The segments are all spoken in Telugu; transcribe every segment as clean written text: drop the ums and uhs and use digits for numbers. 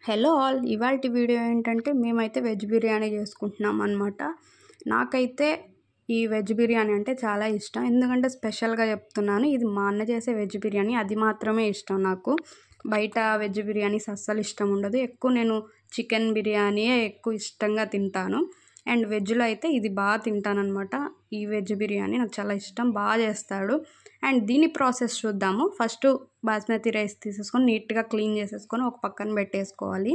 హలో ఆల్, ఇవాల్టి వీడియో ఏంటంటే మేమైతే వెజ్ బిర్యానీ చేసుకుంటున్నాం అనమాట. నాకైతే ఈ వెజ్ బిర్యానీ అంటే చాలా ఇష్టం. ఎందుకంటే స్పెషల్గా చెప్తున్నాను, ఇది మా అన్న చేసే వెజ్ బిర్యానీ, అది మాత్రమే ఇష్టం నాకు. బయట వెజ్ బిర్యానీస్ అస్సలు ఇష్టం ఉండదు. ఎక్కువ నేను చికెన్ బిర్యానీయే ఎక్కువ ఇష్టంగా తింటాను. అండ్ వెజ్లో అయితే ఇది బాగా తింటానమాట. ఈ వెజ్ బిర్యానీ నాకు చాలా ఇష్టం, బాగా చేస్తాడు. అండ్ దీని ప్రాసెస్ చూద్దాము. ఫస్ట్ బాస్మతి రైస్ తీసేసుకొని నీట్గా క్లీన్ చేసేసుకొని ఒక పక్కన పెట్టేసుకోవాలి.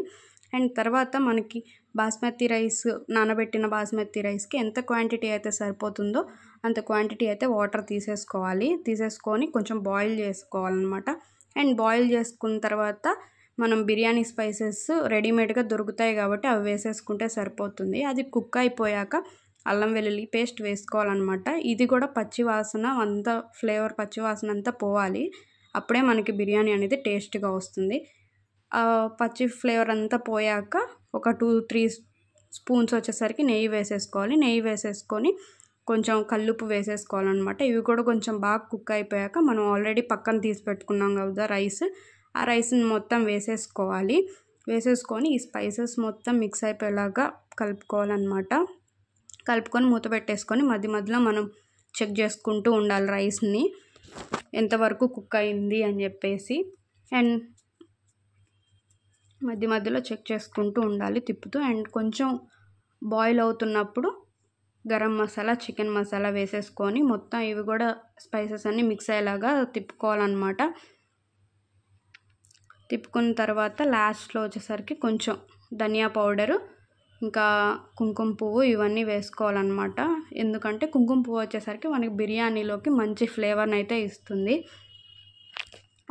అండ్ తర్వాత మనకి బాస్మతి రైస్, నానబెట్టిన బాస్మతి రైస్కి ఎంత క్వాంటిటీ అయితే సరిపోతుందో అంత క్వాంటిటీ అయితే వాటర్ తీసేసుకొని కొంచెం బాయిల్ చేసుకోవాలన్నమాట. అండ్ బాయిల్ చేసుకున్న తర్వాత మనం బిర్యానీ స్పైసెస్ రెడీమేడ్గా దొరుకుతాయి కాబట్టి అవి వేసేసుకుంటే సరిపోతుంది. అది కుక్ అయిపోయాక అల్లం వెల్లుల్లి పేస్ట్ వేసుకోవాలన్నమాట. ఇది కూడా పచ్చివాసన అంతా, ఫ్లేవర్ పచ్చివాసన అంతా పోవాలి. అప్పుడే మనకి బిర్యానీ అనేది టేస్ట్గా వస్తుంది. పచ్చి ఫ్లేవర్ అంతా పోయాక ఒక 2-3 స్పూన్స్ వచ్చేసరికి నెయ్యి వేసేసుకోవాలి. నెయ్యి వేసేసుకొని కొంచెం కల్లుప్పు వేసేసుకోవాలన్నమాట. ఇవి కూడా కొంచెం బాగా కుక్ అయిపోయాక మనం ఆల్రెడీ పక్కన తీసి పెట్టుకున్నాం కదా రైస్, ఆ రైస్ని మొత్తం వేసేసుకొని ఈ స్పైసెస్ మొత్తం మిక్స్ అయిపోయేలాగా కలుపుకోవాలన్నమాట. కలుపుకొని మూత పెట్టేసుకొని మధ్య మధ్యలో మనం చెక్ చేసుకుంటూ ఉండాలి రైస్ని ఎంతవరకు కుక్ అయింది అని చెప్పేసి. అండ్ మధ్య మధ్యలో చెక్ చేసుకుంటూ ఉండాలి తిప్పుతూ. అండ్ కొంచెం బాయిల్ అవుతున్నప్పుడు గరం మసాలా, చికెన్ మసాలా వేసేసుకొని మొత్తం ఇవి కూడా స్పైసెస్ అన్నీ మిక్స్ అయ్యేలాగా తిప్పుకోవాలన్నమాట. తిప్పుకున్న తర్వాత లాస్ట్లో వచ్చేసరికి కొంచెం ధనియా పౌడరు, ఇంకా కుంకుమ పువ్వు ఇవన్నీ వేసుకోవాలన్నమాట. ఎందుకంటే కుంకుమ పువ్వు వచ్చేసరికి మనకి బిర్యానీలోకి మంచి ఫ్లేవర్ని అయితే ఇస్తుంది.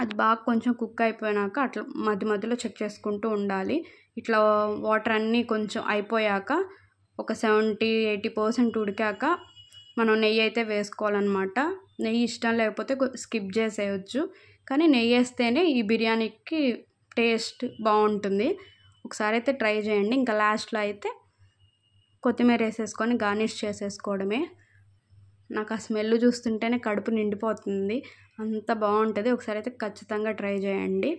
అది బాగా కొంచెం కుక్ అయిపోయినాక అట్లా మధ్య మధ్యలో చెక్ చేసుకుంటూ ఉండాలి. ఇట్లా వాటర్ అన్నీ కొంచెం అయిపోయాక ఒక 70-80% ఉడికాక మనం నెయ్యి అయితే వేసుకోవాలన్నమాట. నెయ్యి ఇష్టం లేకపోతే స్కిప్ చేసేయచ్చు, కానీ నెయ్యి వేస్తేనే ఈ బిర్యానీకి టేస్ట్ బాగుంటుంది. ఒకసారి అయితే ట్రై చేయండి. ఇంకా లాస్ట్లో అయితే కొత్తిమీర వేసేసుకొని గార్నిష్ చేసేసుకోవడమే. నాకు ఆ స్మెల్ చూస్తుంటేనే కడుపు నిండిపోతుంది, అంత బాగుంటుంది. ఒకసారి అయితే ఖచ్చితంగా ట్రై చేయండి.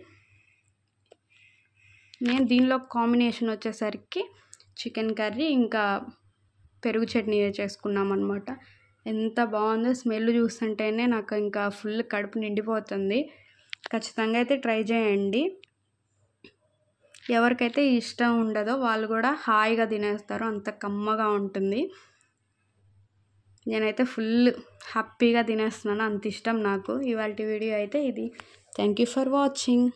నేను దీనిలో కాంబినేషన్ వచ్చేసరికి చికెన్ కర్రీ ఇంకా పెరుగు చట్నీ చేసుకున్నాం అనమాట. ఎంత బాగుందో, స్మెల్ చూస్తుంటేనే నాకు ఇంకా ఫుల్ కడుపు నిండిపోతుంది. ఖచ్చితంగా అయితే ట్రై చేయండి. ఎవరికైతే ఇష్టం ఉండదో వాళ్ళు కూడా హాయిగా తినేస్తారు, అంత కమ్మగా ఉంటుంది. నేనైతే ఫుల్ హ్యాపీగా తినేస్తున్నాను, అంత ఇష్టం నాకు. ఇవాల్టి వీడియో అయితే ఇది. Thank you for watching.